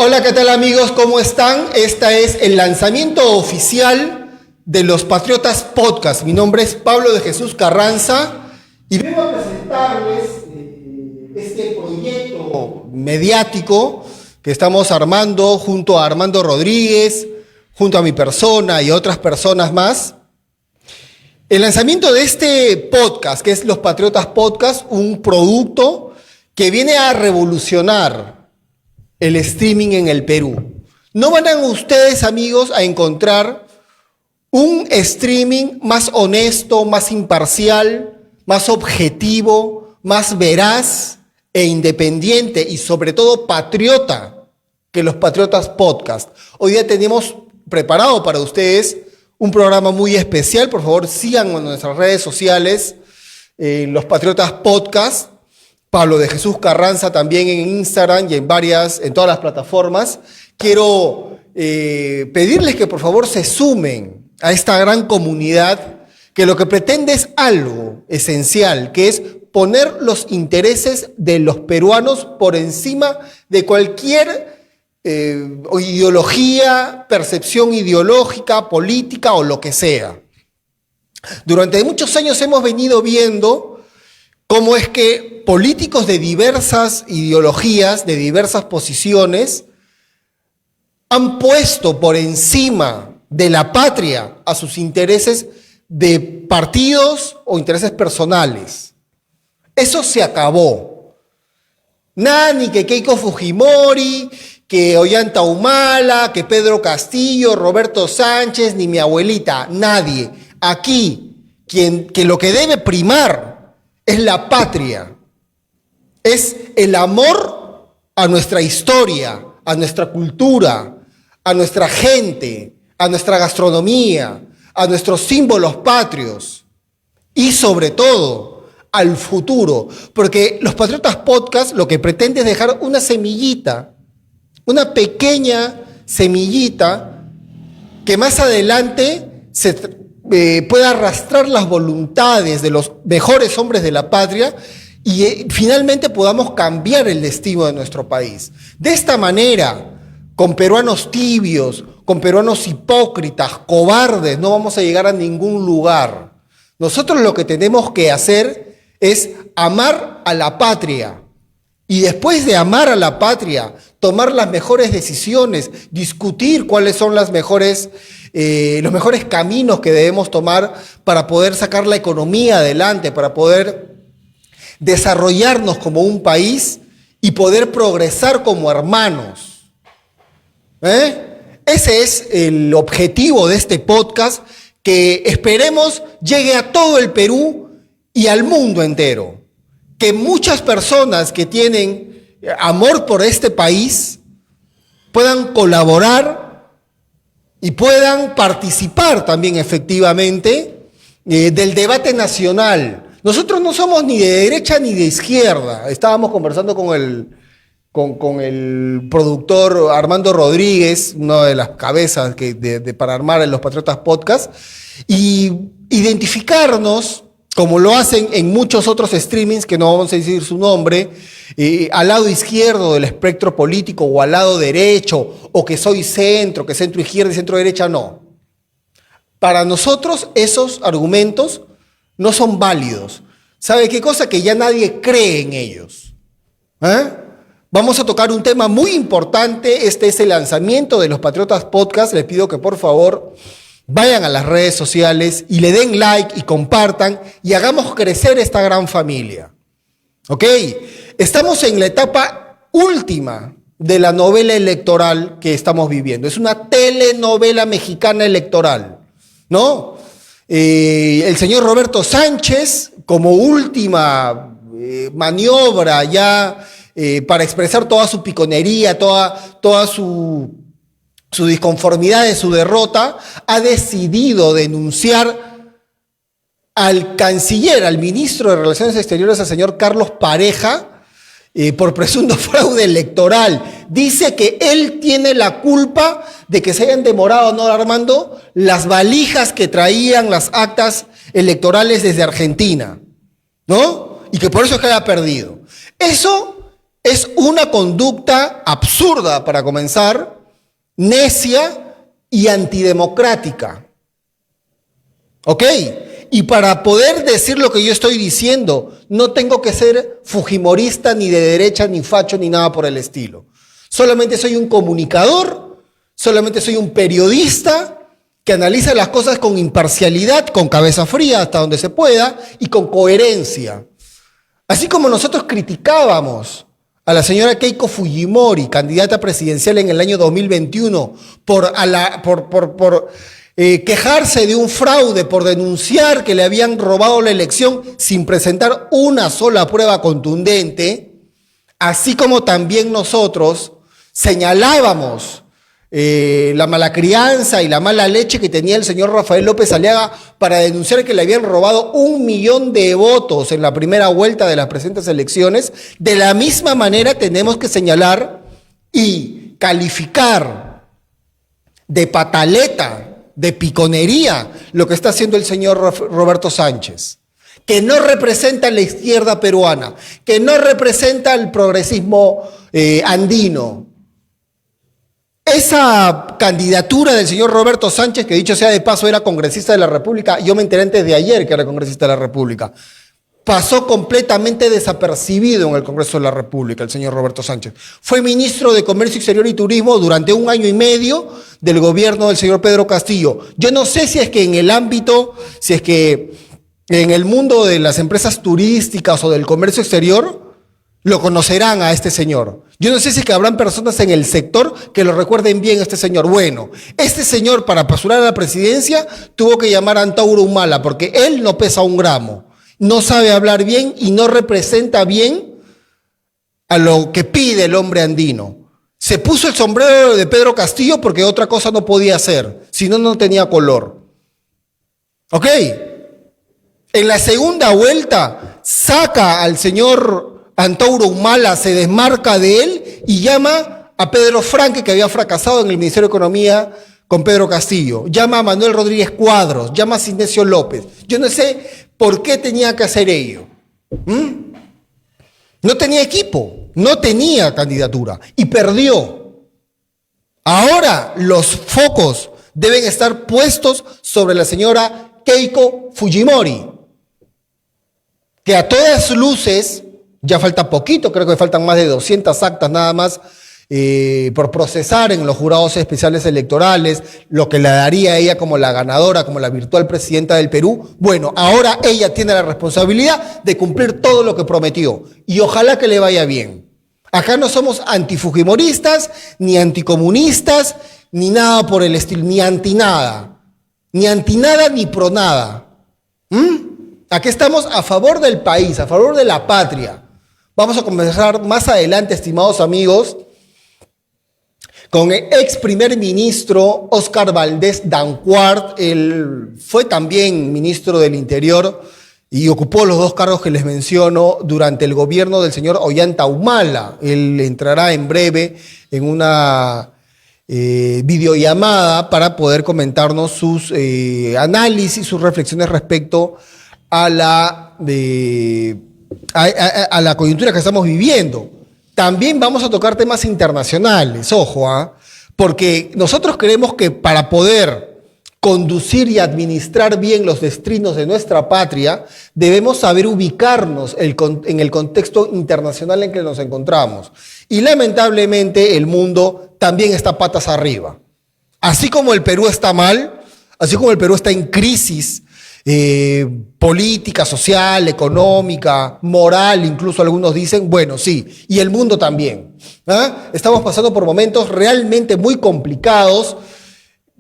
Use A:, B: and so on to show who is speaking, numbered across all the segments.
A: Hola, ¿qué tal amigos? ¿Cómo están? Este es el lanzamiento oficial de Los Patriotas Podcast. Mi nombre es Pablo de Jesús Carranza y vengo a presentarles este proyecto mediático que estamos armando junto a Armando Rodríguez, junto a mi persona y otras personas más. El lanzamiento de este podcast, que es Los Patriotas Podcast, un producto que viene a revolucionar el streaming en el Perú. No van a ustedes, amigos, a encontrar un streaming más honesto, más imparcial, más objetivo, más veraz e independiente y sobre todo patriota que Los Patriotas Podcast. Hoy día tenemos preparado para ustedes un programa muy especial. Por favor, sigan en nuestras redes sociales, Los Patriotas Podcast. Pablo de Jesús Carranza también en Instagram y en todas las plataformas. Quiero pedirles que por favor se sumen a esta gran comunidad que lo que pretende es algo esencial, que es poner los intereses de los peruanos por encima de cualquier ideología, percepción ideológica, política o lo que sea. Durante muchos años hemos venido viendo cómo es que políticos de diversas ideologías, de diversas posiciones, han puesto por encima de la patria a sus intereses de partidos o intereses personales. Eso se acabó. Nada ni que Keiko Fujimori, que Ollanta Humala, que Pedro Castillo, Roberto Sánchez, ni mi abuelita, nadie. Aquí, que lo que debe primar es la patria, es el amor a nuestra historia, a nuestra cultura, a nuestra gente, a nuestra gastronomía, a nuestros símbolos patrios y sobre todo al futuro, porque Los Patriotas Podcast lo que pretende es dejar una semillita, una pequeña semillita que más adelante pueda arrastrar las voluntades de los mejores hombres de la patria y finalmente podamos cambiar el destino de nuestro país. De esta manera, con peruanos tibios, con peruanos hipócritas, cobardes, no vamos a llegar a ningún lugar. Nosotros lo que tenemos que hacer es amar a la patria y después de amar a la patria, tomar las mejores decisiones, discutir cuáles son los mejores caminos que debemos tomar para poder sacar la economía adelante, para poder desarrollarnos como un país y poder progresar como hermanos. Ese es el objetivo de este podcast, que esperemos llegue a todo el Perú y al mundo entero. Que muchas personas que tienen amor por este país puedan colaborar y puedan participar también efectivamente del debate nacional. Nosotros no somos ni de derecha ni de izquierda. Estábamos conversando con el productor Armando Rodríguez, una de las cabezas para armar Los Patriotas Podcast, y identificarnos, como lo hacen en muchos otros streamings, que no vamos a decir su nombre, al lado izquierdo del espectro político o al lado derecho, o que soy centro, que centro izquierda y centro derecha, no. Para nosotros esos argumentos no son válidos. ¿Sabe qué cosa? Que ya nadie cree en ellos. Vamos a tocar un tema muy importante. Este es el lanzamiento de Los Patriotas Podcast. Les pido que por favor vayan a las redes sociales y le den like y compartan y hagamos crecer esta gran familia. ¿Ok? Estamos en la etapa última de la novela electoral que estamos viviendo. Es una telenovela mexicana electoral, ¿no? El señor Roberto Sánchez, como última maniobra ya para expresar toda su piconería, toda su disconformidad de su derrota, ha decidido denunciar al canciller, al ministro de Relaciones Exteriores, al señor Carlos Pareja, por presunto fraude electoral. Dice que él tiene la culpa de que se hayan demorado, ¿no, Armando?, las valijas que traían las actas electorales desde Argentina, ¿no? Y que por eso es que haya perdido. Eso Es una conducta absurda, para comenzar, necia y antidemocrática. ¿Ok? Y para poder decir lo que yo estoy diciendo, no tengo que ser fujimorista, ni de derecha, ni facho, ni nada por el estilo. Solamente soy un comunicador, solamente soy un periodista que analiza las cosas con imparcialidad, con cabeza fría hasta donde se pueda y con coherencia. Así como nosotros criticábamos a la señora Keiko Fujimori, candidata presidencial en el año 2021, por quejarse de un fraude, por denunciar que le habían robado la elección sin presentar una sola prueba contundente, así como también nosotros señalábamos la mala crianza y la mala leche que tenía el señor Rafael López Aliaga para denunciar que le habían robado 1 millón de votos en la primera vuelta de las presentes elecciones. De la misma manera tenemos que señalar y calificar de pataleta, de piconería, lo que está haciendo el señor Roberto Sánchez, que no representa a la izquierda peruana, que no representa al progresismo andino. Esa candidatura del señor Roberto Sánchez, que dicho sea de paso era congresista de la República, yo me enteré antes de ayer que era congresista de la República, pasó completamente desapercibido en el Congreso de la República, el señor Roberto Sánchez. Fue ministro de Comercio Exterior y Turismo durante 1 año y medio del gobierno del señor Pedro Castillo. Yo no sé si es que en el ámbito, si es que en el mundo de las empresas turísticas o del comercio exterior, lo conocerán a este señor. Yo no sé si es que habrán personas en el sector que lo recuerden bien a este señor. Bueno, este señor para postular a la presidencia tuvo que llamar a Antauro Humala porque él no pesa 1 gramo, no sabe hablar bien y no representa bien a lo que pide el hombre andino. Se puso el sombrero de Pedro Castillo porque otra cosa no podía hacer, si no, no tenía color. ¿Ok? En la segunda vuelta saca al señor Antauro Humala, se desmarca de él y llama a Pedro Franque, que había fracasado en el Ministerio de Economía con Pedro Castillo. Llama a Manuel Rodríguez Cuadros, llama a Sinesio López. Yo no sé por qué tenía que hacer ello. No tenía equipo, no tenía candidatura y perdió. Ahora los focos deben estar puestos sobre la señora Keiko Fujimori, que a todas luces, ya falta poquito, creo que faltan más de 200 actas nada más por procesar en los jurados especiales electorales, lo que le daría a ella como la ganadora, como la virtual presidenta del Perú. Bueno, ahora ella tiene la responsabilidad de cumplir todo lo que prometió y ojalá que le vaya bien. Acá no somos antifujimoristas, ni anticomunistas, ni nada por el estilo, ni anti nada, ni pro nada. Aquí estamos a favor del país, a favor de la patria. Vamos a conversar más adelante, estimados amigos, con el ex primer ministro Óscar Valdés Danquart. Él fue también ministro del Interior y ocupó los 2 cargos que les menciono durante el gobierno del señor Ollanta Humala. Él entrará en breve en una videollamada para poder comentarnos sus análisis, sus reflexiones respecto a la coyuntura que estamos viviendo. También vamos a tocar temas internacionales, ojo, porque nosotros creemos que para poder conducir y administrar bien los destinos de nuestra patria, debemos saber ubicarnos en el contexto internacional en que nos encontramos. Y lamentablemente el mundo también está patas arriba. Así como el Perú está mal, así como el Perú está en crisis, política, social, económica, moral, incluso algunos dicen, bueno, sí, y el mundo también. Estamos pasando por momentos realmente muy complicados.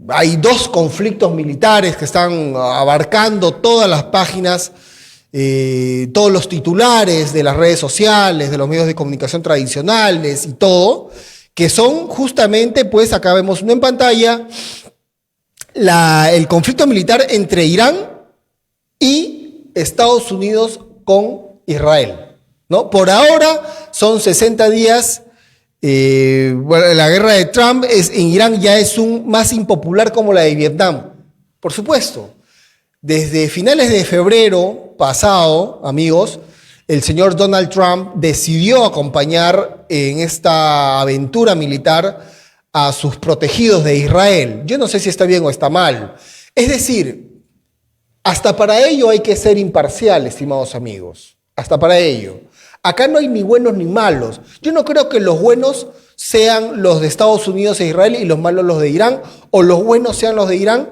A: Hay 2 conflictos militares que están abarcando todas las páginas, todos los titulares de las redes sociales, de los medios de comunicación tradicionales y todo, que son justamente, pues acá vemos uno en pantalla, el conflicto militar entre Irán y Estados Unidos con Israel, ¿no? Por ahora son 60 días. La guerra de Trump en Irán ya es más impopular como la de Vietnam. Por supuesto, desde finales de febrero pasado, amigos, el señor Donald Trump decidió acompañar en esta aventura militar a sus protegidos de Israel. Yo no sé si está bien o está mal. Es decir, hasta para ello hay que ser imparcial, estimados amigos. Hasta para ello. Acá no hay ni buenos ni malos. Yo no creo que los buenos sean los de Estados Unidos e Israel y los malos los de Irán, o los buenos sean los de Irán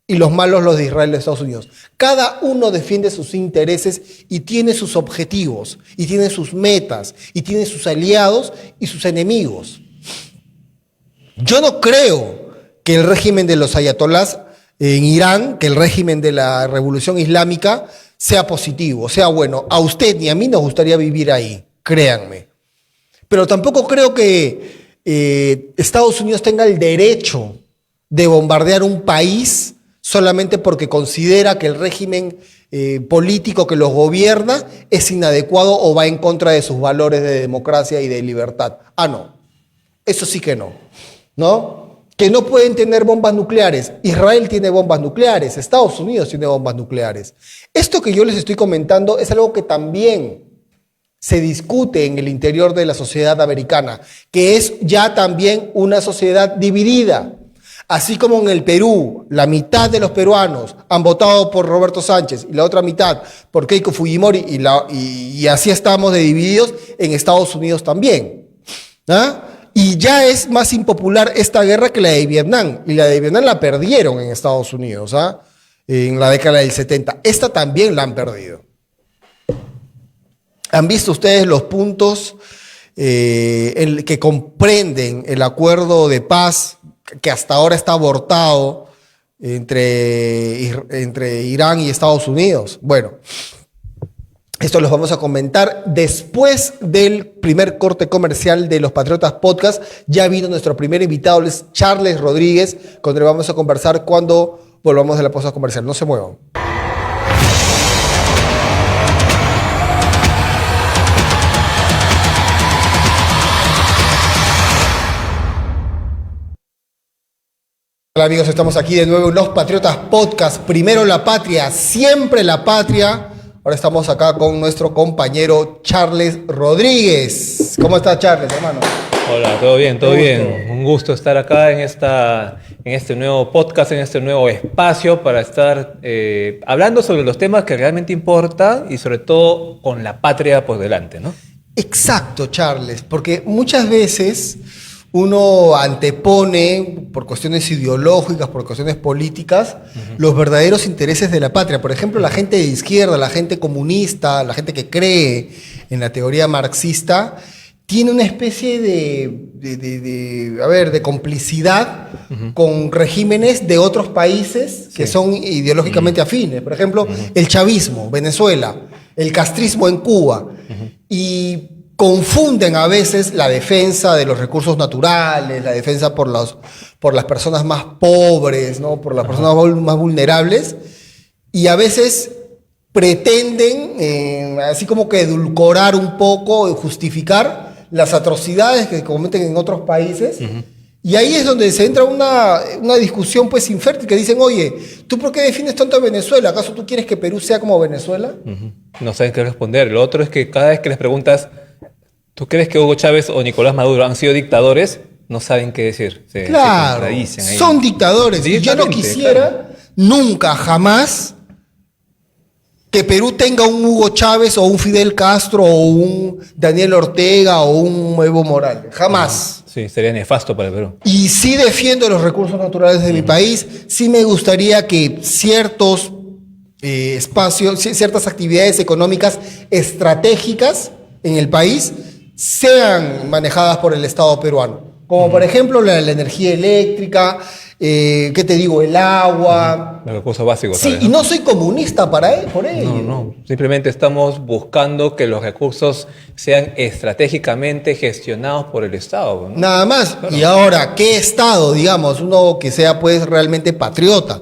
A: y los malos los de Israel y Estados Unidos. Cada uno defiende sus intereses y tiene sus objetivos, y tiene sus metas, y tiene sus aliados y sus enemigos. Yo no creo que el régimen de los ayatolás en Irán, que el régimen de la revolución islámica sea positivo, sea bueno. A usted ni a mí nos gustaría vivir ahí, créanme. Pero tampoco creo que Estados Unidos tenga el derecho de bombardear un país solamente porque considera que el régimen político que los gobierna es inadecuado o va en contra de sus valores de democracia y de libertad. Ah, no. Eso sí que no. ¿No? Que no pueden tener bombas nucleares. Israel tiene bombas nucleares, Estados Unidos tiene bombas nucleares. Esto que yo les estoy comentando es algo que también se discute en el interior de la sociedad americana, que es ya también una sociedad dividida. Así como en el Perú, la mitad de los peruanos han votado por Roberto Sánchez y la otra mitad por Keiko Fujimori y así estamos de divididos, en Estados Unidos también. ¿Ah? Y ya es más impopular esta guerra que la de Vietnam. Y la de Vietnam la perdieron en Estados Unidos, ¿ah? En la década del 70. Esta también la han perdido. ¿Han visto ustedes los puntos que comprenden el acuerdo de paz que hasta ahora está abortado entre Irán y Estados Unidos? Bueno, esto los vamos a comentar después del primer corte comercial de Los Patriotas Podcast. Ya vino nuestro primer invitado, es Charles Rodríguez, con el que vamos a conversar cuando volvamos de la pausa comercial. No se muevan. Hola amigos, estamos aquí de nuevo en Los Patriotas Podcast. Primero la patria, siempre la patria. Ahora estamos acá con nuestro compañero Charles Rodríguez. ¿Cómo estás, Charles, hermano?
B: Hola, todo bien, todo bien. Un gusto estar acá en este nuevo podcast, en este nuevo espacio para estar hablando sobre los temas que realmente importan y sobre todo con la patria por delante, ¿no?
A: Exacto, Charles, porque muchas veces uno antepone, por cuestiones ideológicas, por cuestiones políticas, los verdaderos intereses de la patria. Por ejemplo, la gente de izquierda, la gente comunista, la gente que cree en la teoría marxista, tiene una especie de complicidad con regímenes de otros países que son ideológicamente afines. Por ejemplo, el chavismo, Venezuela, el castrismo en Cuba. Y confunden a veces la defensa de los recursos naturales, la defensa por las personas más pobres, ¿no? Por las personas más vulnerables, y a veces pretenden así como que edulcorar un poco, justificar las atrocidades que cometen en otros países. Y ahí es donde se entra una discusión pues infértil, que dicen, oye, ¿tú por qué defiendes tanto a Venezuela? ¿Acaso tú quieres que Perú sea como Venezuela?
B: No saben qué responder. Lo otro es que cada vez que les preguntas, ¿tú crees que Hugo Chávez o Nicolás Maduro han sido dictadores? No saben qué decir.
A: Claro,
B: se contradicen ahí.
A: Son dictadores. Y yo no quisiera nunca, jamás, que Perú tenga un Hugo Chávez o un Fidel Castro o un Daniel Ortega o un Evo Morales. Jamás.
B: Sí, sería nefasto para el Perú.
A: Y sí defiendo los recursos naturales de mi país. Sí me gustaría que ciertos espacios, ciertas actividades económicas estratégicas en el país sean manejadas por el Estado peruano. Como por ejemplo la energía eléctrica, ¿qué te digo? El agua.
B: Los recursos básicos.
A: Sí,
B: ¿sabes,
A: y
B: no?
A: no soy comunista por ello.
B: No. Simplemente estamos buscando que los recursos sean estratégicamente gestionados por el Estado, ¿no?
A: Nada más. Claro. Y ahora, ¿qué Estado, digamos? Uno que sea pues realmente patriota.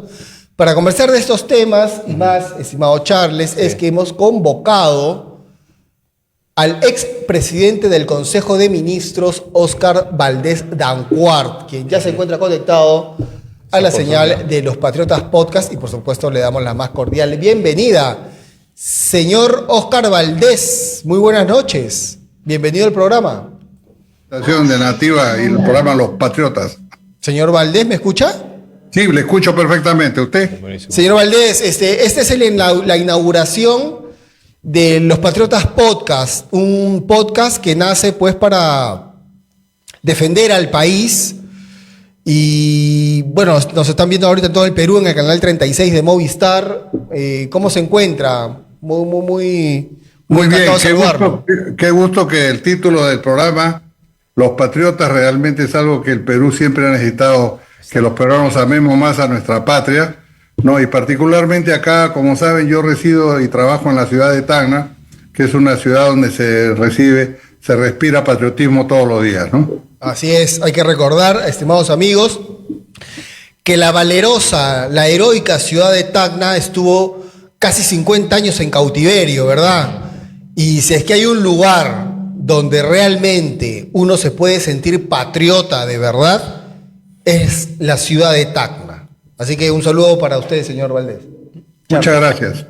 A: Para conversar de estos temas y más, estimado Charles, es que hemos convocado al expresidente del Consejo de Ministros, Óscar Valdés Dancuart, quien ya se encuentra conectado a la señal de Los Patriotas Podcast, y por supuesto le damos la más cordial bienvenida. Señor Oscar Valdés, muy buenas noches. Bienvenido al programa.
C: Estación de Nativa y el programa Los Patriotas.
A: Señor Valdés, ¿me escucha?
C: Sí, le escucho perfectamente. ¿Usted?
A: Buenísimo. Señor Valdés, esta es la inauguración de Los Patriotas Podcast, un podcast que nace pues para defender al país. Y bueno, nos están viendo ahorita en todo el Perú en el canal 36 de Movistar. ¿Cómo se encuentra? Muy
C: bien, qué gusto que el título del programa, Los Patriotas, realmente es algo que el Perú siempre ha necesitado, que los peruanos amemos más a nuestra patria, ¿no? Y particularmente acá, como saben, yo resido y trabajo en la ciudad de Tacna, que es una ciudad donde se respira patriotismo todos los días, ¿no?
A: Así es, hay que recordar, estimados amigos, que la valerosa, la heroica ciudad de Tacna estuvo casi 50 años en cautiverio, ¿verdad? Y si es que hay un lugar donde realmente uno se puede sentir patriota de verdad, es la ciudad de Tacna. Así que un saludo para usted, señor Valdés.
C: Muchas gracias.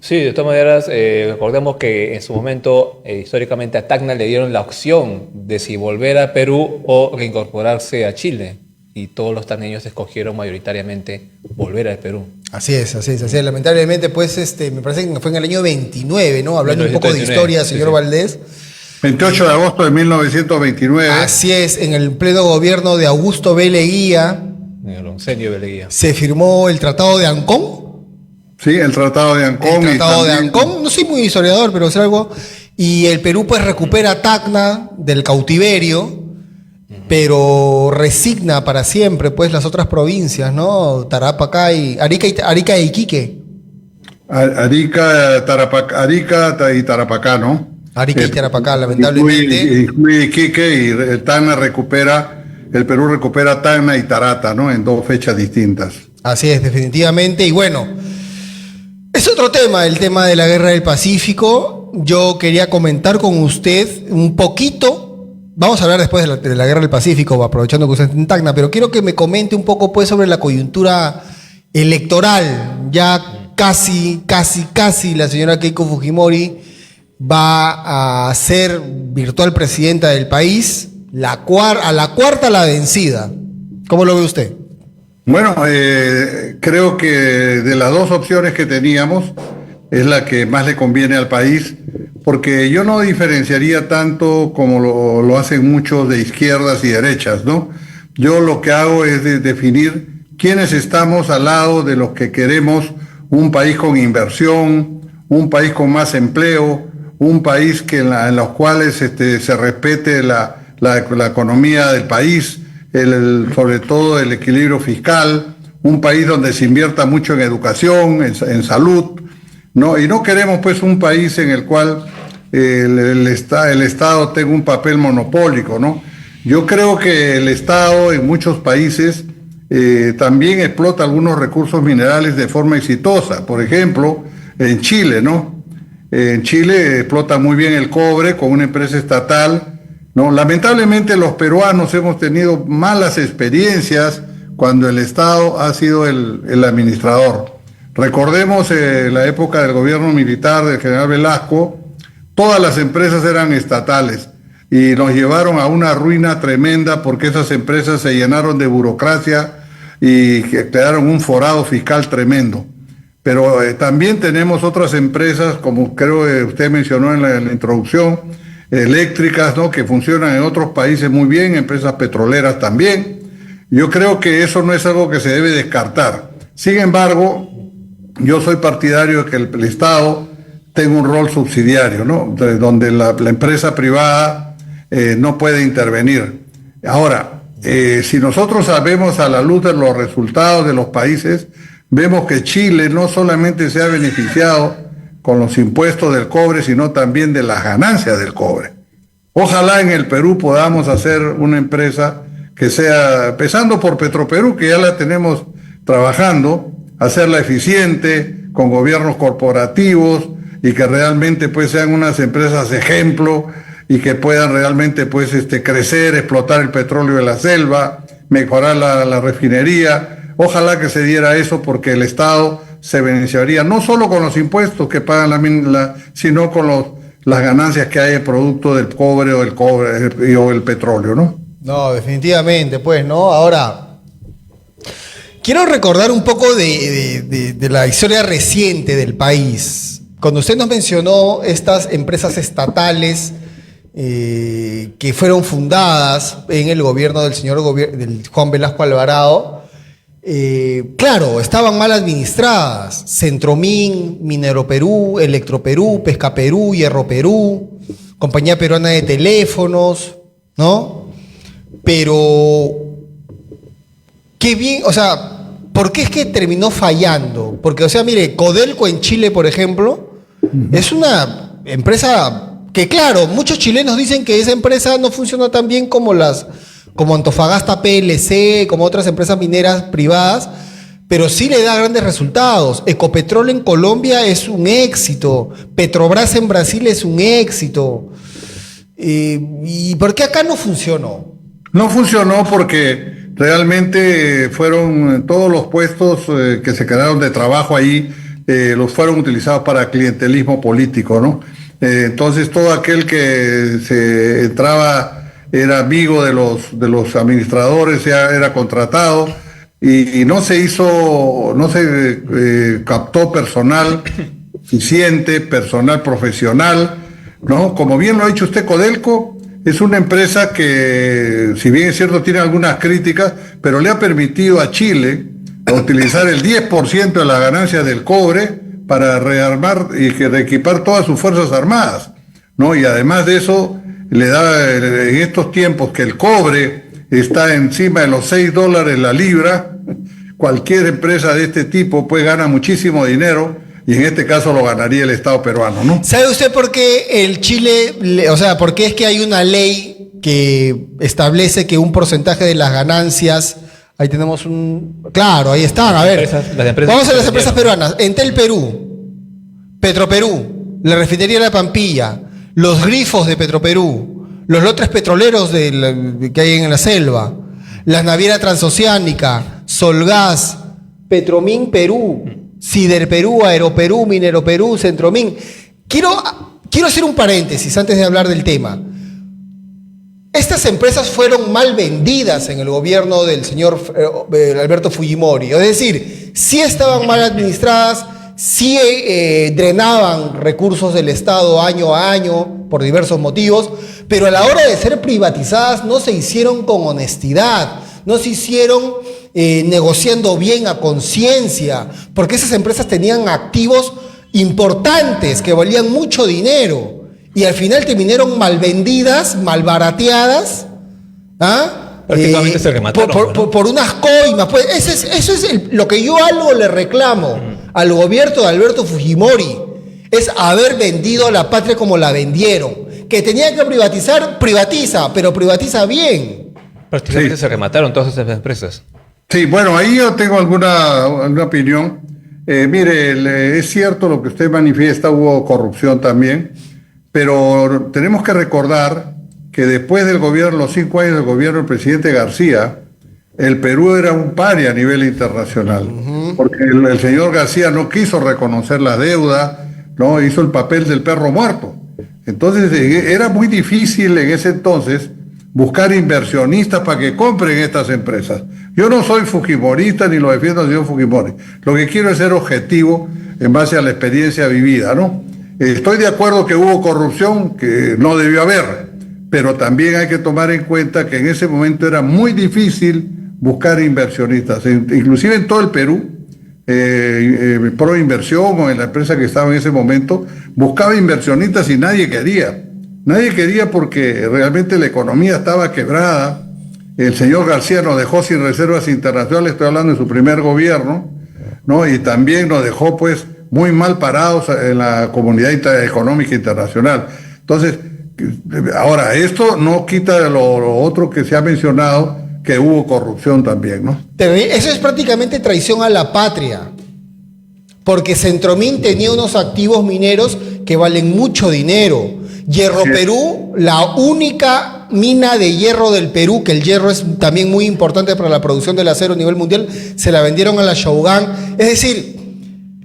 B: Sí, de todas maneras, recordemos que en su momento, históricamente, a Tacna le dieron la opción de si volver a Perú o reincorporarse a Chile. Y todos los tacneños escogieron mayoritariamente volver al Perú.
A: Así es. Lamentablemente, pues, me parece que fue en el año 29, ¿no? Hablando un poco de historia, señor Valdés.
C: 28 de agosto de 1929.
A: Así es, en el pleno gobierno de Augusto B. Leguía.
B: En el oncenio de Leguía.
A: Se firmó el Tratado de Ancón.
C: Sí, el Tratado de Ancón.
A: El Tratado de Ancón, no soy muy historiador, pero es algo. Y el Perú pues recupera Tacna del cautiverio, pero resigna para siempre pues las otras provincias, ¿no? Arica e Iquique.
C: Arica y Tarapacá, ¿no?
A: Arica y Tarapacá, lamentablemente.
C: Incluye Iquique y Tacna el Perú recupera Tacna y Tarata, ¿no? En 2 fechas distintas.
A: Así es, definitivamente. Y bueno, es otro tema, el tema de la Guerra del Pacífico. Yo quería comentar con usted un poquito. Vamos a hablar después de la Guerra del Pacífico, aprovechando que usted está en Tacna, pero quiero que me comente un poco pues sobre la coyuntura electoral. Ya casi la señora Keiko Fujimori va a ser virtual presidenta del país, a la cuarta la vencida. ¿Cómo lo ve usted?
C: Bueno, creo que de las 2 opciones que teníamos es la que más le conviene al país, porque yo no diferenciaría tanto como lo hacen muchos de izquierdas y derechas, ¿no? Yo lo que hago es definir quiénes estamos al lado de los que queremos un país con inversión, un país con más empleo, un país en los cuales se respete la economía del país, sobre todo el equilibrio fiscal, un país donde se invierta mucho en educación, en salud, ¿no? Y no queremos pues un país en el cual el Estado tenga un papel monopólico, ¿no? Yo creo que el Estado en muchos países también explota algunos recursos minerales de forma exitosa. Por ejemplo, en Chile, ¿no? En Chile explota muy bien el cobre con una empresa estatal, ¿no? Lamentablemente los peruanos hemos tenido malas experiencias cuando el Estado ha sido el administrador. Recordemos la época del gobierno militar del general Velasco, todas las empresas eran estatales y nos llevaron a una ruina tremenda porque esas empresas se llenaron de burocracia y crearon un forado fiscal tremendo. Pero también tenemos otras empresas, como creo que usted mencionó en la introducción, eléctricas, ¿no? Que funcionan en otros países muy bien, empresas petroleras también. Yo creo que eso no es algo que se debe descartar. Sin embargo, yo soy partidario de que el Estado tenga un rol subsidiario, ¿no? Donde la empresa privada no puede intervenir. Ahora, si nosotros sabemos a la luz de los resultados de los países, vemos que Chile no solamente se ha beneficiado con los impuestos del cobre, sino también de las ganancias del cobre. Ojalá en el Perú podamos hacer una empresa que sea, empezando por Petroperú, que ya la tenemos trabajando, hacerla eficiente, con gobiernos corporativos y que realmente pues sean unas empresas ejemplo y que puedan realmente pues crecer, explotar el petróleo de la selva, mejorar la refinería. Ojalá que se diera eso porque el Estado se beneficiaría no solo con los impuestos que pagan sino con las ganancias que hay en producto del cobre o el petróleo, ¿no?
A: No, definitivamente, pues, ¿no? Ahora, quiero recordar un poco de la historia reciente del país. Cuando usted nos mencionó estas empresas estatales que fueron fundadas en el gobierno del del Juan Velasco Alvarado, claro, estaban mal administradas. Centromin, Minero Perú, Electroperú, Pesca Perú, Hierro Perú, Compañía Peruana de Teléfonos, ¿no? Pero, qué bien, o sea, ¿por qué es que terminó fallando? Porque, o sea, mire, Codelco en Chile, por ejemplo, es una empresa que, claro, muchos chilenos dicen que esa empresa no funciona tan bien como Antofagasta PLC, como otras empresas mineras privadas, pero sí le da grandes resultados. Ecopetrol en Colombia es un éxito, Petrobras en Brasil es un éxito. ¿Y por qué acá no funcionó?
C: No funcionó porque realmente fueron todos los puestos que se quedaron de trabajo ahí, los fueron utilizados para clientelismo político, ¿no? Entonces todo aquel que se entraba era amigo de los administradores, ya era contratado y no se captó personal eficiente, personal profesional, ¿no? Como bien lo ha dicho usted, Codelco es una empresa que, si bien es cierto, tiene algunas críticas, pero le ha permitido a Chile utilizar el 10% de las ganancias del cobre para rearmar y reequipar todas sus fuerzas armadas, ¿no? Y además de eso, le da, en estos tiempos que el cobre está encima de los $6 la libra, cualquier empresa de este tipo pues gana muchísimo dinero, y en este caso lo ganaría el Estado peruano, ¿no?
A: ¿Sabe usted por qué el Chile, o sea, por qué es que hay una ley que establece que un porcentaje de las ganancias, ahí tenemos claro, ahí están, a ver, vamos a las empresas peruanas, Entel Perú, Petroperú, la refinería La Pampilla, los grifos de Petroperú, los lotes petroleros que hay en la selva, la naviera transoceánica, Solgas, Petromin Perú, Sider Perú, Aeroperú, Minero Perú, Centromin. Quiero hacer un paréntesis antes de hablar del tema. Estas empresas fueron mal vendidas en el gobierno del señor Alberto Fujimori. Es decir, sí estaban mal administradas, sí drenaban recursos del Estado año a año por diversos motivos, pero a la hora de ser privatizadas no se hicieron con honestidad, no se hicieron negociando bien a conciencia, porque esas empresas tenían activos importantes que valían mucho dinero y al final terminaron mal vendidas, mal barateadas, ¿ah?
B: Prácticamente se remataron
A: por unas coimas. Pues eso es lo que yo algo le reclamo al gobierno de Alberto Fujimori, es haber vendido la patria como la vendieron. Que tenía que privatizar, privatiza, pero privatiza bien.
B: Prácticamente se remataron todas esas empresas.
C: Sí, bueno, ahí yo tengo alguna opinión. Mire, es cierto lo que usted manifiesta, hubo corrupción también, pero tenemos que recordar que después del gobierno, los 5 años del gobierno del presidente García, el Perú era un paria a nivel internacional, porque el señor García no quiso reconocer la deuda, no hizo el papel del perro muerto. Entonces era muy difícil en ese entonces buscar inversionistas para que compren estas empresas. Yo no soy fujimorista ni lo defiendo al señor Fujimori. Lo que quiero es ser objetivo en base a la experiencia vivida, ¿no? Estoy de acuerdo que hubo corrupción, que no debió haber, pero también hay que tomar en cuenta que en ese momento era muy difícil buscar inversionistas, inclusive en todo el Perú. Pro Inversión o en la empresa que estaba en ese momento buscaba inversionistas y nadie quería porque realmente la economía estaba quebrada. El señor García nos dejó sin reservas internacionales, estoy hablando de su primer gobierno, ¿no? Y también nos dejó pues muy mal parados en la comunidad económica internacional. Entonces, ahora, esto no quita lo otro que se ha mencionado, que hubo corrupción también, ¿no?
A: Eso es prácticamente traición a la patria, porque Centromin tenía unos activos mineros que valen mucho dinero. Hierro Perú, la única mina de hierro del Perú, que el hierro es también muy importante para la producción del acero a nivel mundial, se la vendieron a la Shougan. Es decir,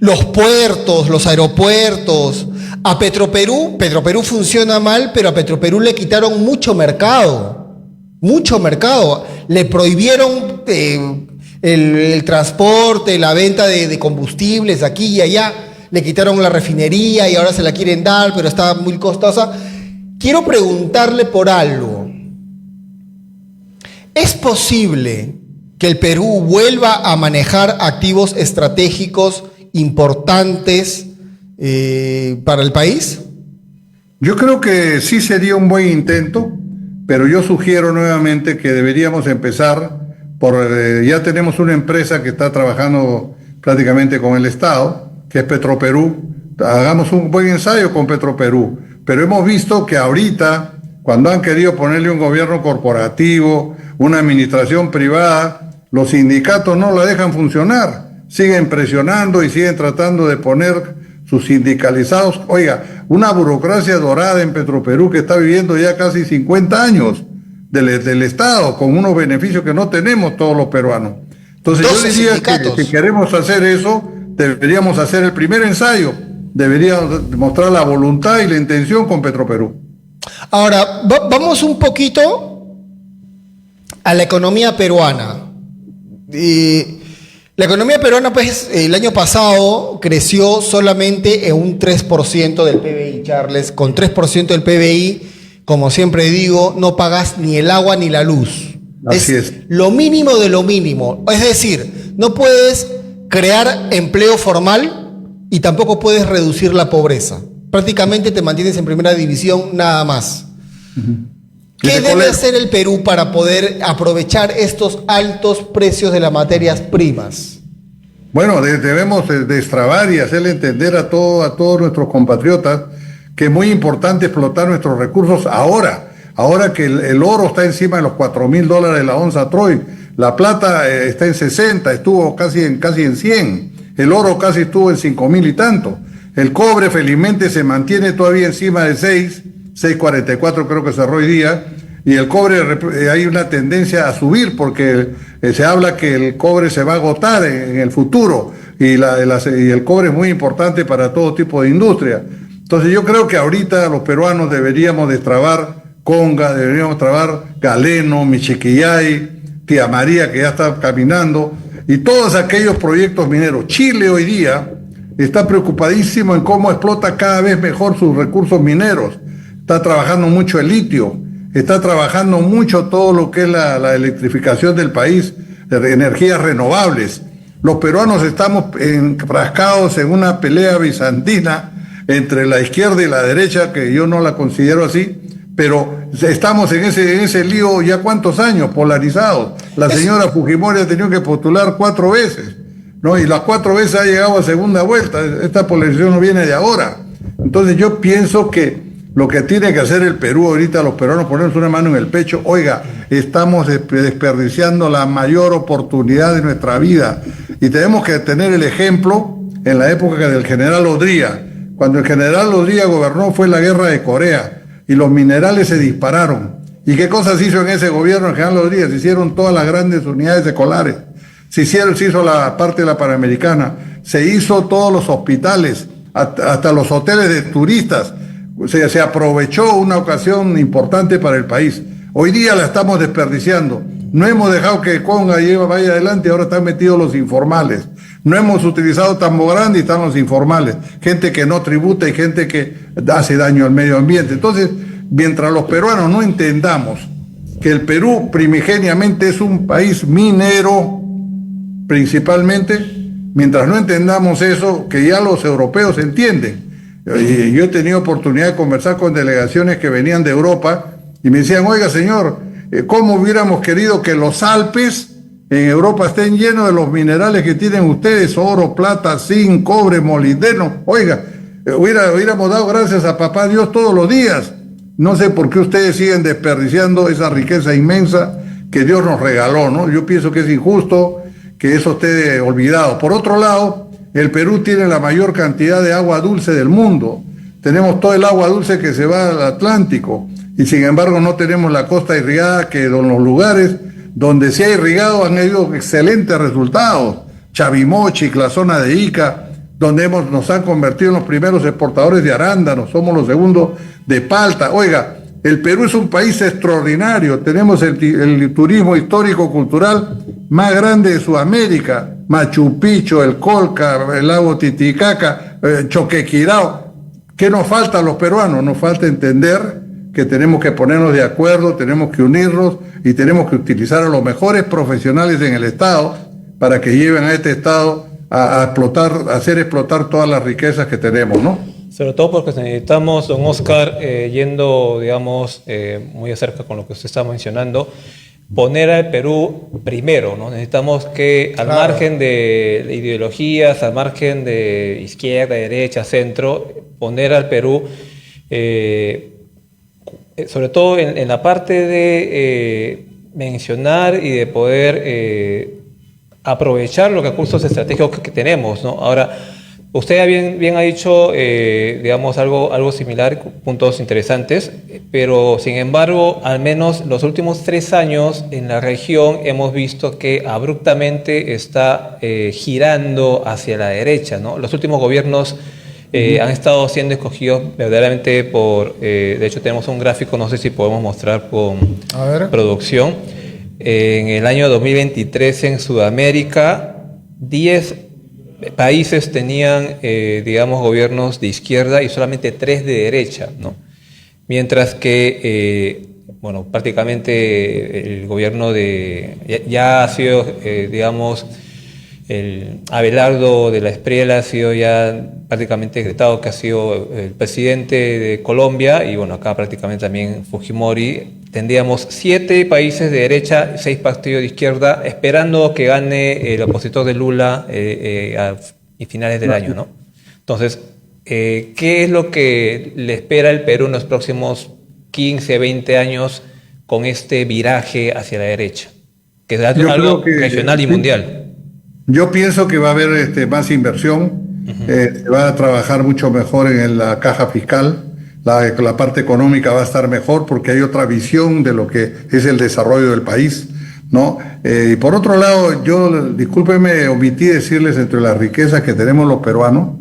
A: los puertos, los aeropuertos. A Petroperú funciona mal, pero a Petroperú le quitaron mucho mercado. Le prohibieron el transporte, la venta de combustibles aquí y allá. Le quitaron la refinería y ahora se la quieren dar, pero está muy costosa. Quiero preguntarle por algo. ¿Es posible que el Perú vuelva a manejar activos estratégicos importantes para el país?
C: Yo creo que sí sería un buen intento, pero yo sugiero nuevamente que deberíamos empezar por, ya tenemos una empresa que está trabajando prácticamente con el Estado, que es Petroperú. Hagamos un buen ensayo con Petroperú, pero hemos visto que ahorita, cuando han querido ponerle un gobierno corporativo, una administración privada, los sindicatos no la dejan funcionar, siguen presionando y siguen tratando de poner sus sindicalizados. Oiga, una burocracia dorada en Petroperú que está viviendo ya casi 50 años del Estado, con unos beneficios que no tenemos todos los peruanos. Entonces yo diría que si queremos hacer eso, deberíamos hacer el primer ensayo, deberíamos mostrar la voluntad y la intención con Petroperú.
A: Ahora, vamos un poquito a la economía peruana. La economía peruana, pues, el año pasado creció solamente en un 3% del PBI, Charles. Con 3% del PBI, como siempre digo, no pagas ni el agua ni la luz.
C: Así es.
A: Lo mínimo de lo mínimo. Es decir, no puedes crear empleo formal y tampoco puedes reducir la pobreza. Prácticamente te mantienes en primera división nada más. ¿Qué debe hacer el Perú para poder aprovechar estos altos precios de las materias primas?
C: Bueno, debemos destrabar y hacerle entender a todos nuestros compatriotas que es muy importante explotar nuestros recursos ahora que el oro está encima de los $4,000 la onza Troy, la plata está en 60, estuvo casi en 100, el oro casi estuvo en 5,000 y tanto, el cobre felizmente se mantiene todavía encima de 6.44 creo que cerró hoy día, y el cobre hay una tendencia a subir porque se habla que el cobre se va a agotar en el futuro y el cobre es muy importante para todo tipo de industria. Entonces yo creo que ahorita los peruanos deberíamos destrabar Conga, deberíamos trabar Galeno, Michiquillay, Tía María que ya está caminando y todos aquellos proyectos mineros. Chile hoy día está preocupadísimo en cómo explota cada vez mejor sus recursos mineros. Está trabajando mucho el litio, está trabajando mucho todo lo que es la electrificación del país, de energías renovables. Los peruanos estamos enfrascados en una pelea bizantina entre la izquierda y la derecha, que yo no la considero así, pero estamos en ese lío ya cuántos años, polarizados. La señora Fujimori ha tenido que postular 4 veces, ¿no? Y las 4 veces ha llegado a segunda vuelta. Esta polarización no viene de ahora. Entonces yo pienso que lo que tiene que hacer el Perú ahorita, los peruanos, ponernos una mano en el pecho. Oiga, estamos desperdiciando la mayor oportunidad de nuestra vida y tenemos que tener el ejemplo en la época del general Odría. Cuando el general Odría gobernó fue la guerra de Corea y los minerales se dispararon. ¿Y qué cosas hizo en ese gobierno el general Odría? Se hicieron todas las grandes unidades escolares, se hizo la parte de la Panamericana, se hizo todos los hospitales, hasta los hoteles de turistas. Se aprovechó una ocasión importante para el país. Hoy día la estamos desperdiciando. No hemos dejado que Conga vaya adelante, ahora están metidos los informales. No hemos utilizado Tambo Grande y están los informales. Gente que no tributa y gente que hace daño al medio ambiente. Entonces, mientras los peruanos no entendamos que el Perú primigeniamente es un país minero, principalmente, mientras no entendamos eso, que ya los europeos entienden. Y yo he tenido oportunidad de conversar con delegaciones que venían de Europa y me decían, oiga señor, ¿cómo hubiéramos querido que los Alpes en Europa estén llenos de los minerales que tienen ustedes, oro, plata, zinc, cobre, molibdeno? Oiga, hubiéramos dado gracias a papá Dios todos los días. No sé por qué ustedes siguen desperdiciando esa riqueza inmensa que Dios nos regaló, ¿no? Yo pienso que es injusto que eso esté olvidado. Por otro lado, el Perú tiene la mayor cantidad de agua dulce del mundo. Tenemos todo el agua dulce que se va al Atlántico y sin embargo no tenemos la costa irrigada, que en los lugares donde se ha irrigado han habido excelentes resultados. Chavimochic, la zona de Ica, donde nos han convertido en los primeros exportadores de arándanos, somos los segundos de palta. Oiga, el Perú es un país extraordinario, tenemos el turismo histórico-cultural más grande de Sudamérica, Machu Picchu, el Colca, el lago Titicaca, Choquequirao. ¿Qué nos falta a los peruanos? Nos falta entender que tenemos que ponernos de acuerdo, tenemos que unirnos y tenemos que utilizar a los mejores profesionales en el Estado para que lleven a este Estado a explotar, a hacer explotar todas las riquezas que tenemos, ¿no?
B: Sobre todo porque necesitamos, don Oscar, yendo, digamos, muy de cerca con lo que usted está mencionando, poner al Perú primero, ¿no? Necesitamos que, al margen de ideologías, al margen de izquierda, derecha, centro, poner al Perú, sobre todo en la parte de mencionar y de poder aprovechar los recursos estratégicos que tenemos, ¿no? Ahora, usted bien ha dicho, digamos, algo similar, puntos interesantes, pero sin embargo, al menos los últimos 3 años en la región hemos visto que abruptamente está girando hacia la derecha, ¿no? Los últimos gobiernos han estado siendo escogidos verdaderamente por, de hecho tenemos un gráfico, no sé si podemos mostrar con producción. En el año 2023 en Sudamérica, 10 países tenían, digamos, gobiernos de izquierda y solamente 3 de derecha, ¿no? Mientras que, bueno, prácticamente el gobierno ya ha sido, digamos, el Abelardo de la Espriella ha sido ya prácticamente decretado que ha sido el presidente de Colombia, y bueno, acá prácticamente también Fujimori. Tendríamos 7 países de derecha, 6 partidos de izquierda, esperando que gane el opositor de Lula a finales del año, ¿no? Entonces, ¿qué es lo que le espera el Perú en los próximos 15, 20 años con este viraje hacia la derecha? Que es algo regional y mundial.
C: Yo pienso que va a haber más inversión, se va a trabajar mucho mejor en la caja fiscal, la parte económica va a estar mejor porque hay otra visión de lo que es el desarrollo del país, ¿no? Y por otro lado, discúlpeme, omití decirles, entre las riquezas que tenemos los peruanos,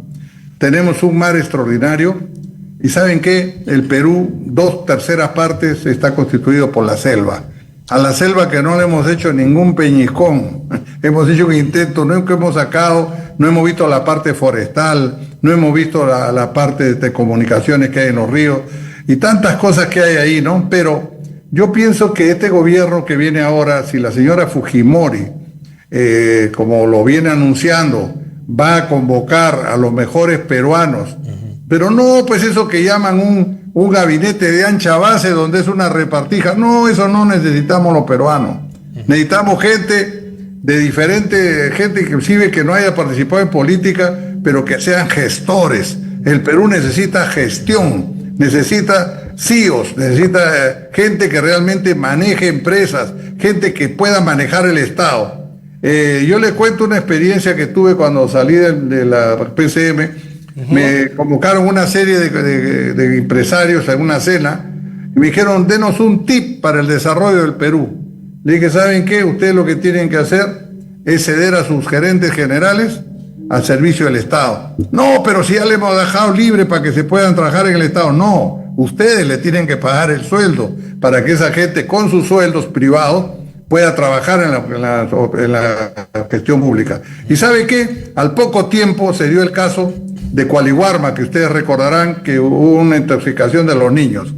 C: tenemos un mar extraordinario, y ¿saben qué? El Perú, 2/3 partes está constituido por la selva. A la selva que no le hemos hecho ningún peñiscón, hemos hecho un intento, no hemos sacado, no hemos visto la parte forestal, no hemos visto la parte de comunicaciones que hay en los ríos y tantas cosas que hay ahí, ¿no? Pero yo pienso que este gobierno que viene ahora, si la señora Fujimori, como lo viene anunciando, va a convocar a los mejores peruanos, pero no pues eso que llaman un gabinete de ancha base donde es una repartija. No, eso no necesitamos los peruanos. Necesitamos gente de diferente, gente inclusive que no haya participado en política, pero que sean gestores. El Perú necesita gestión, necesita CEOs, necesita gente que realmente maneje empresas, gente que pueda manejar el Estado. Yo le cuento una experiencia que tuve cuando salí de la PCM. Me convocaron una serie de empresarios a una cena y me dijeron, denos un tip para el desarrollo del Perú. Le dije, ¿saben qué? Ustedes lo que tienen que hacer es ceder a sus gerentes generales al servicio del Estado. No, pero si ya le hemos dejado libre para que se puedan trabajar en el Estado. No, ustedes le tienen que pagar el sueldo para que esa gente con sus sueldos privados pueda trabajar en la gestión pública. ¿Y sabe qué? Al poco tiempo se dio el caso de Cualihuarma, que ustedes recordarán que hubo una intoxicación de los niños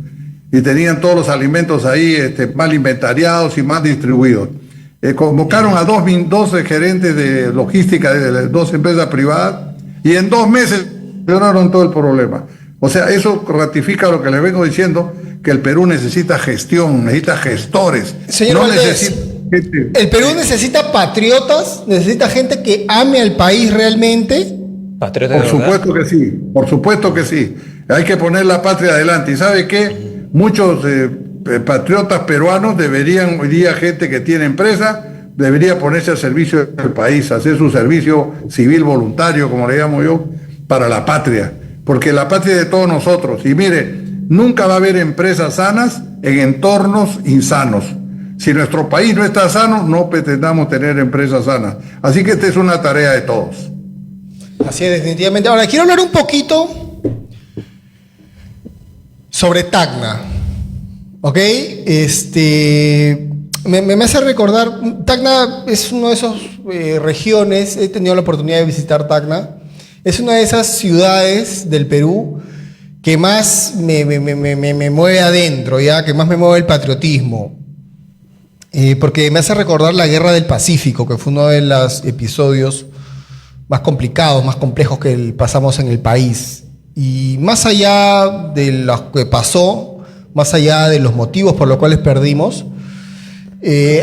C: y tenían todos los alimentos ahí mal inventariados y mal distribuidos. Convocaron a 12 gerentes de logística de 2 empresas privadas y en 2 meses solucionaron todo el problema. O sea, eso ratifica lo que les vengo diciendo, que el Perú necesita gestión, necesita gestores.
A: Señor Valdés, ¿el Perú necesita patriotas? ¿Necesita gente que ame al país realmente?
C: Por supuesto que sí, por supuesto que sí. Hay que poner la patria adelante. ¿Y sabe qué? Muchos patriotas peruanos deberían, hoy día gente que tiene empresa, debería ponerse al servicio del país, hacer su servicio civil voluntario, como le llamo yo, para la patria. Porque la patria es de todos nosotros. Y mire, nunca va a haber empresas sanas en entornos insanos. Si nuestro país no está sano, no pretendamos tener empresas sanas. Así que esta es una tarea de todos.
A: Así es, definitivamente. Ahora, quiero hablar un poquito sobre Tacna. ¿Ok? Me hace recordar, Tacna es una de esas regiones, he tenido la oportunidad de visitar Tacna, es una de esas ciudades del Perú que más me mueve adentro, ¿ya? Que más me mueve el patriotismo. Porque me hace recordar la Guerra del Pacífico, que fue uno de los episodios más complicados, más complejos que pasamos en el país. Y más allá de lo que pasó, más allá de los motivos por los cuales perdimos,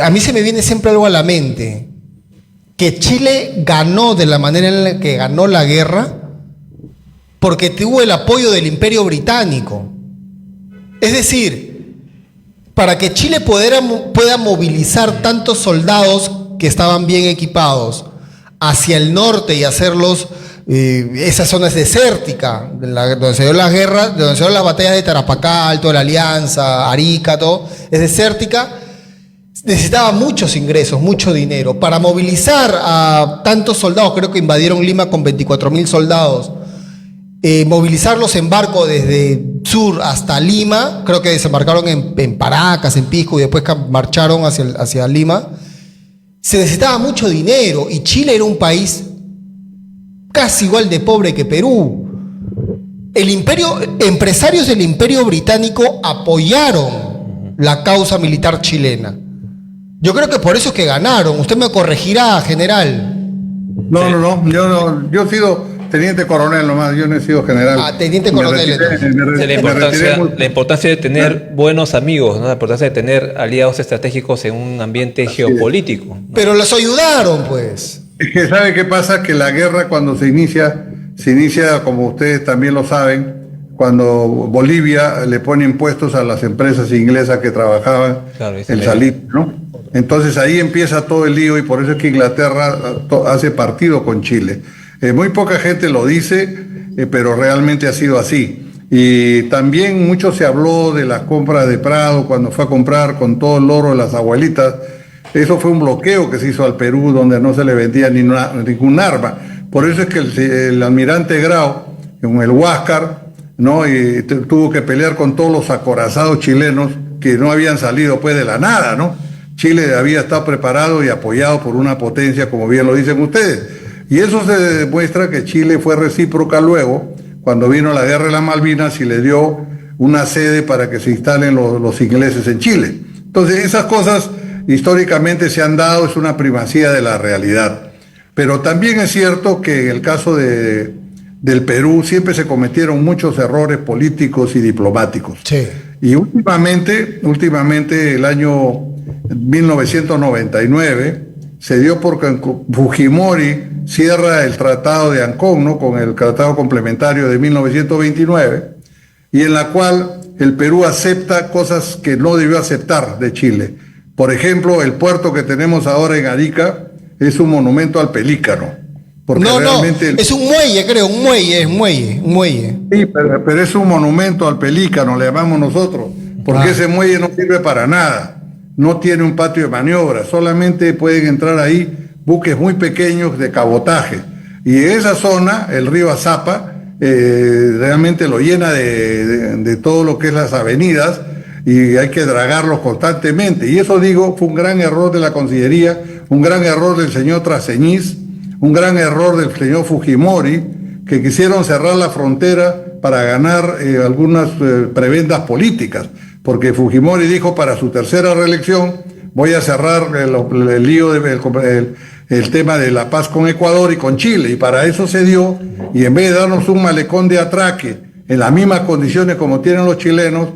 A: a mí se me viene siempre algo a la mente, que Chile ganó de la manera en la que ganó la guerra porque tuvo el apoyo del Imperio Británico. Es decir, para que Chile pueda movilizar tantos soldados que estaban bien equipados hacia el norte y hacerlos, esa zona es desértica, donde se dio la guerra, donde se dio las batallas de Tarapacá, Alto de la Alianza, Arica, todo, es desértica. Necesitaba muchos ingresos, mucho dinero. Para movilizar a tantos soldados, creo que invadieron Lima con 24.000 soldados, movilizarlos en barco desde sur hasta Lima, creo que desembarcaron en Paracas, en Pisco, y después marcharon hacia Lima. Se necesitaba mucho dinero, y Chile era un país casi igual de pobre que Perú. Empresarios del Imperio Británico apoyaron la causa militar chilena. Yo creo que por eso es que ganaron. Usted me corregirá, general.
C: No. Yo he sido teniente coronel nomás, yo no he sido general.
A: Teniente coronel.
B: La importancia de tener buenos amigos, ¿no? La importancia de tener aliados estratégicos en un ambiente geopolítico, ¿no?
A: Pero los ayudaron, pues.
C: Es que ¿sabe qué pasa? Que la guerra cuando se inicia, como ustedes también lo saben, cuando Bolivia le pone impuestos a las empresas inglesas que trabajaban en Salitre, ¿no? Entonces ahí empieza todo el lío, y por eso es que Inglaterra hace partido con Chile. Muy poca gente lo dice, pero realmente ha sido así. Y también mucho se habló de las compras de Prado cuando fue a comprar con todo el oro de las abuelitas. Eso fue un bloqueo que se hizo al Perú, donde no se le vendía ningún arma. Por eso es que el almirante Grau, en el Huáscar, ¿no? Y tuvo que pelear con todos los acorazados chilenos que no habían salido pues de la nada, ¿no? Chile había estado preparado y apoyado por una potencia, como bien lo dicen ustedes. Y eso se demuestra que Chile fue recíproca luego, cuando vino la guerra de las Malvinas y le dio una sede para que se instalen los ingleses en Chile. Entonces esas cosas históricamente se han dado, es una primacía de la realidad. Pero también es cierto que en el caso del Perú siempre se cometieron muchos errores políticos y diplomáticos.
A: Sí.
C: Y últimamente el año 1999 se dio porque Fujimori cierra el Tratado de Ancón, ¿no? Con el Tratado Complementario de 1929, y en la cual el Perú acepta cosas que no debió aceptar de Chile. Por ejemplo, el puerto que tenemos ahora en Arica es un monumento al pelícano. Porque realmente
A: es un muelle, creo, un muelle.
C: Sí, pero es un monumento al pelícano, le llamamos nosotros, porque ese muelle no sirve para nada. No tiene un patio de maniobra, solamente pueden entrar ahí buques muy pequeños de cabotaje. Y esa zona, el río Azapa, realmente lo llena de todo lo que es las avenidas, y hay que dragarlos constantemente. Y eso, digo, fue un gran error de la Cancillería, un gran error del señor Traseñís, un gran error del señor Fujimori, que quisieron cerrar la frontera para ganar algunas prebendas políticas. Porque Fujimori dijo para su tercera reelección, voy a cerrar el lío, el tema de la paz con Ecuador y con Chile, y para eso se dio, y en vez de darnos un malecón de atraque en las mismas condiciones como tienen los chilenos,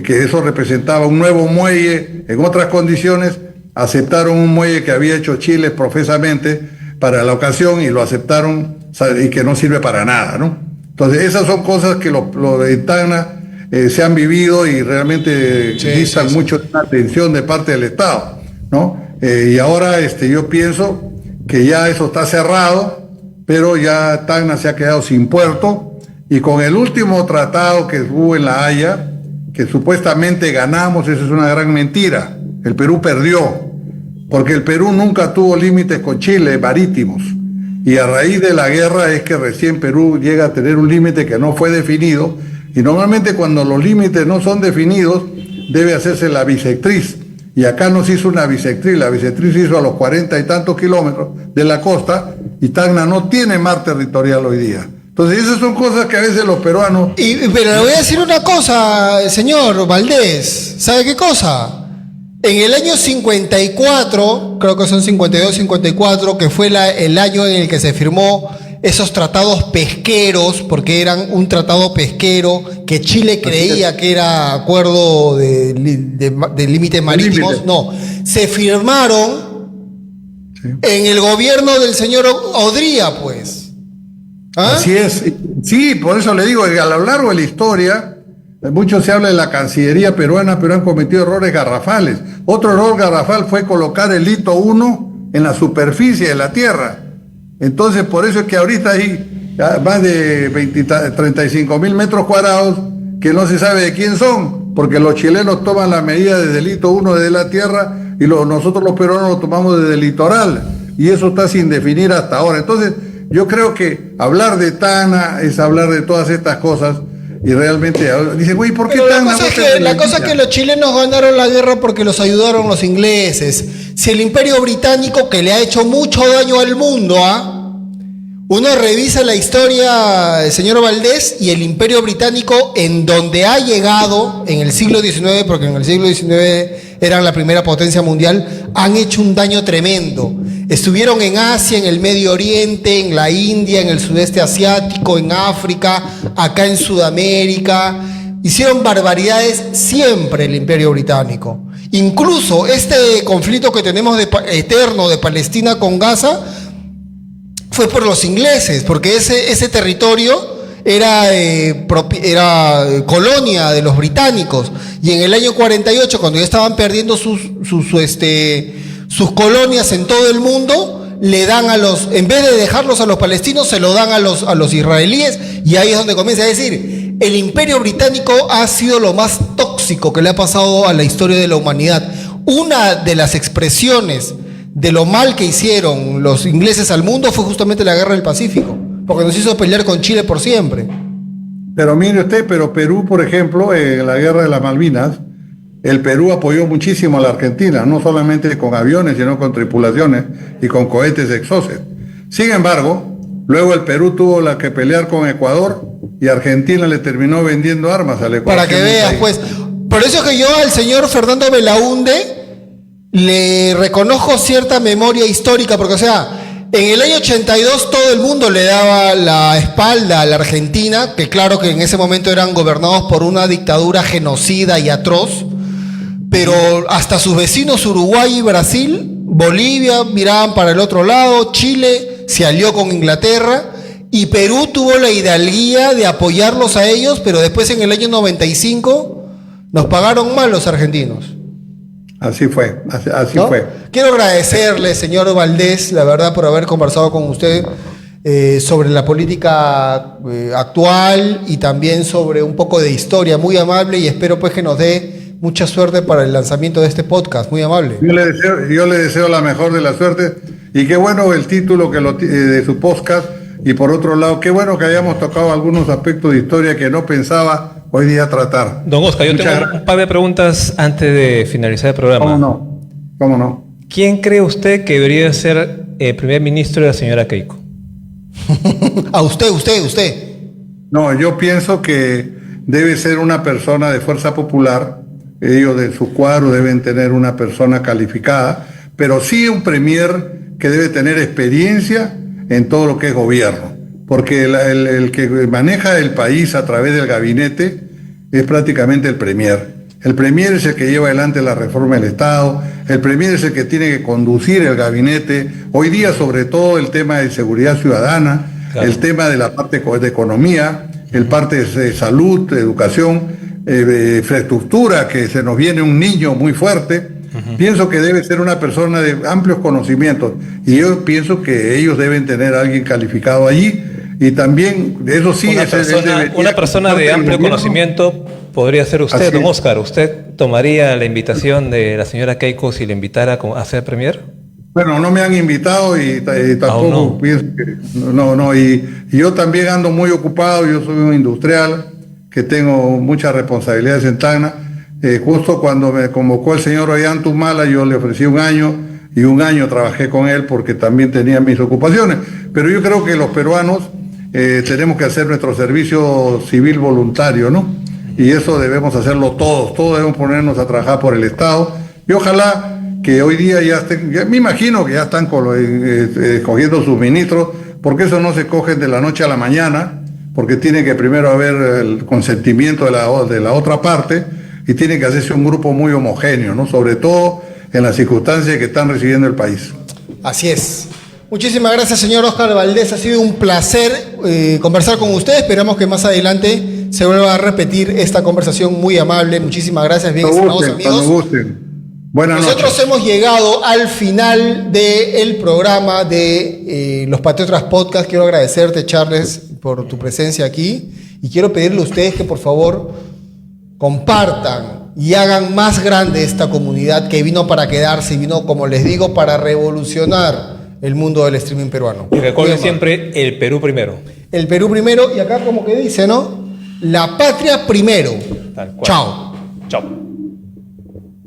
C: que eso representaba un nuevo muelle en otras condiciones, aceptaron un muelle que había hecho Chile profesamente para la ocasión, y lo aceptaron, y que no sirve para nada, ¿no? Entonces esas son cosas que lo de Tacna se han vivido, y realmente distan mucho de una atención de parte del Estado, ¿no? Y ahora yo pienso que ya eso está cerrado, pero ya Tacna se ha quedado sin puerto, y con el último tratado que hubo en La Haya, que supuestamente ganamos, eso es una gran mentira. El Perú perdió, porque el Perú nunca tuvo límites con Chile marítimos. Y a raíz de la guerra es que recién Perú llega a tener un límite que no fue definido, y normalmente cuando los límites no son definidos debe hacerse la bisectriz, y acá no se hizo una bisectriz, la bisectriz se hizo a los 40 y tantos kilómetros de la costa, y Tacna no tiene mar territorial hoy día. Entonces esas son cosas que a veces los peruanos...
A: Pero le voy a decir una cosa, señor Valdés, ¿sabe qué cosa? En el año 54, creo que son 52, 54, que fue el año en el que se firmó esos tratados pesqueros, porque eran un tratado pesquero que Chile creía que era acuerdo de límites marítimos. No, se firmaron en el gobierno del señor Odría, pues. ¿Ah?
C: Así es. Sí, por eso le digo que a lo largo de la historia... Mucho se habla de la Cancillería peruana, pero han cometido errores garrafales. Otro error garrafal fue colocar el hito 1 en la superficie de la tierra. Entonces, por eso es que ahorita hay más de 35.000 metros cuadrados que no se sabe de quién son, porque los chilenos toman la medida desde el hito 1 de la tierra y nosotros los peruanos lo tomamos desde el litoral. Y eso está sin definir hasta ahora. Entonces, yo creo que hablar de Tacna es hablar de todas estas cosas. Y realmente dicen, güey, ¿por qué tan...
A: La cosa es que los chilenos ganaron la guerra porque los ayudaron los ingleses. Si el Imperio Británico, que le ha hecho mucho daño al mundo, uno revisa la historia, señor Valdés, y el Imperio Británico, en donde ha llegado en el siglo XIX, porque en el siglo XIX eran la primera potencia mundial, han hecho un daño tremendo. Estuvieron en Asia, en el Medio Oriente, en la India, en el sudeste asiático, en África, acá en Sudamérica. Hicieron barbaridades siempre el Imperio Británico. Incluso este conflicto que tenemos eterno de Palestina con Gaza fue por los ingleses, porque ese territorio era colonia de los británicos. Y en el año 48, cuando ya estaban perdiendo sus colonias en todo el mundo, le dan en vez de dejarlos a los palestinos, se lo dan a los israelíes, y ahí es donde comienza a decir, el Imperio Británico ha sido lo más tóxico que le ha pasado a la historia de la humanidad. Una de las expresiones de lo mal que hicieron los ingleses al mundo fue justamente la Guerra del Pacífico, porque nos hizo pelear con Chile por siempre.
C: Pero mire usted, Perú, por ejemplo, en la Guerra de las Malvinas, el Perú apoyó muchísimo a la Argentina, no solamente con aviones, sino con tripulaciones y con cohetes Exocet. Sin embargo, luego el Perú tuvo que pelear con Ecuador y Argentina le terminó vendiendo armas al Ecuador.
A: Para que veas, pues. Por eso es que yo al señor Fernando Belaúnde le reconozco cierta memoria histórica, porque, o sea, en el año 82 todo el mundo le daba la espalda a la Argentina, que claro que en ese momento eran gobernados por una dictadura genocida y atroz, pero hasta sus vecinos Uruguay y Brasil, Bolivia miraban para el otro lado, Chile se alió con Inglaterra, y Perú tuvo la hidalguía de apoyarlos a ellos, pero después en el año 95 nos pagaron mal los argentinos.
C: Así fue, así
A: ¿no?
C: fue.
A: Quiero agradecerle, señor Valdés, la verdad, por haber conversado con usted sobre la política actual y también sobre un poco de historia. Muy amable, y espero pues que nos dé mucha suerte para el lanzamiento de este podcast. Muy amable.
C: Yo le deseo la mejor de la suerte, y qué bueno el título de su podcast, y por otro lado, qué bueno que hayamos tocado algunos aspectos de historia que no pensaba hoy día tratar.
B: Don Oscar, yo tengo un par de preguntas antes de finalizar el programa.
C: ¿Cómo no?
B: ¿Quién cree usted que debería ser el primer ministro de la señora Keiko?
A: A usted.
C: No, yo pienso que debe ser una persona de fuerza popular. Ellos de su cuadro deben tener una persona calificada, pero sí un premier que debe tener experiencia en todo lo que es gobierno, porque el que maneja el país a través del gabinete es prácticamente el premier. El premier es el que lleva adelante la reforma del Estado, el premier es el que tiene que conducir el gabinete. Hoy día, sobre todo, el tema de seguridad ciudadana, claro, el tema de la parte de economía, el parte de salud, de educación, de infraestructura, que se nos viene un niño muy fuerte. Pienso que debe ser una persona de amplios conocimientos, y yo pienso que ellos deben tener a alguien calificado allí, y también, eso sí,
B: una persona de amplio conocimiento podría ser usted, don Oscar. ¿Usted tomaría la invitación de la señora Keiko si le invitara a ser premier?
C: Bueno, no me han invitado y tampoco
B: no.
C: pienso que... Y yo también ando muy ocupado, yo soy un industrial que tengo muchas responsabilidades en Tacna. Justo cuando me convocó el señor Ollantumala, yo le ofrecí 1 año, y 1 año trabajé con él porque también tenía mis ocupaciones. Pero yo creo que los peruanos tenemos que hacer nuestro servicio civil voluntario, ¿no? Y eso debemos hacerlo todos debemos ponernos a trabajar por el Estado. Y ojalá que hoy día me imagino que ya están cogiendo sus ministros, porque eso no se coge de la noche a la mañana, porque tiene que primero haber el consentimiento de la otra parte, y tiene que hacerse un grupo muy homogéneo, ¿no? Sobre todo en las circunstancias que están recibiendo el país.
A: Así es. Muchísimas gracias, señor Óscar Valdés. Ha sido un placer conversar con usted. Esperamos que más adelante se vuelva a repetir esta conversación muy amable. Muchísimas gracias. Bien, estimados amigos.
C: Cuando gusten. Buenas noches.
A: Nosotros hemos llegado al final del programa de Los Patriotas Podcast. Quiero agradecerte, Charles, por tu presencia aquí. Y quiero pedirle a ustedes que, por favor, compartan y hagan más grande esta comunidad que vino para quedarse y vino, como les digo, para revolucionar el mundo del streaming peruano.
B: Y recuerden siempre el Perú primero.
A: El Perú primero, y acá como que dice, ¿no? La patria primero.
B: Tal cual.
A: Chao.
B: Chao.